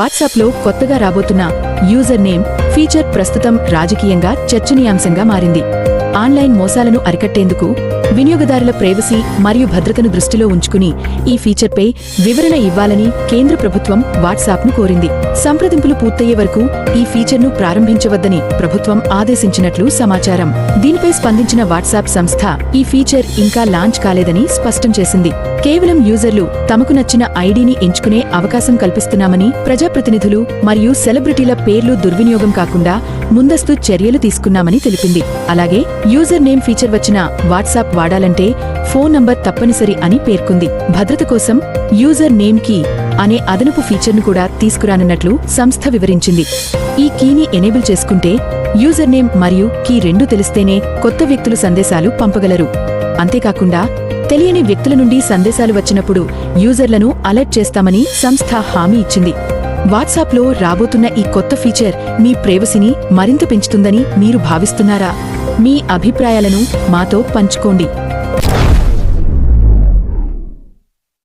వాట్సాప్లో కొత్తగా రాబోతున్న యూజర్ నేమ్ ఫీచర్ ప్రస్తుతం రాజకీయంగా చర్చనీయాంశంగా మారింది. ఆన్లైన్ మోసాలను అరికట్టేందుకు వినియోగదారుల ప్రైవసీ మరియు భద్రతను దృష్టిలో ఉంచుకుని ఈ ఫీచర్పై వివరణ ఇవ్వాలని కేంద్ర ప్రభుత్వం వాట్సాప్ను కోరింది. సంప్రదింపులు పూర్తయ్యే వరకు ఈ ఫీచర్ను ప్రారంభించవద్దని ప్రభుత్వం ఆదేశించినట్లు సమాచారం. దీనిపై స్పందించిన వాట్సాప్ సంస్థ ఈ ఫీచర్ ఇంకా లాంచ్ కాలేదని స్పష్టం చేసింది. కేవలం యూజర్లు తమకు నచ్చిన ఐడీని ఎంచుకునే అవకాశం కల్పిస్తున్నామని, ప్రజాప్రతినిధులు మరియు సెలబ్రిటీల పేర్లు దుర్వినియోగం కాకుండా ముందస్తు చర్యలు తీసుకున్నామని తెలిపింది. అలాగే యూజర్ నేమ్ ఫీచర్ వచ్చిన వాట్సాప్ వాడాలంటే ఫోన్ నంబర్ తప్పనిసరి అని పేర్కొంది. భద్రత కోసం యూజర్ నేమ్ కీ అనే అదనపు ఫీచర్ను కూడా తీసుకురానున్నట్లు సంస్థ వివరించింది. ఈ కీని ఎనేబుల్ చేసుకుంటే యూజర్ నేమ్ మరియు కీ రెండూ తెలిస్తేనే కొత్త వ్యక్తులు సందేశాలు పంపగలరు. అంతేకాకుండా తెలియని వ్యక్తుల నుండి సందేశాలు వచ్చినప్పుడు యూజర్లను అలర్ట్ చేస్తామని సంస్థ హామీ ఇచ్చింది. వాట్సాప్లో రాబోతున్న ఈ కొత్త ఫీచర్ మీ ప్రైవసీని మరింత పెంచుతుందని మీరు భావిస్తున్నారా? మీ అభిప్రాయాలను మాతో పంచుకోండి.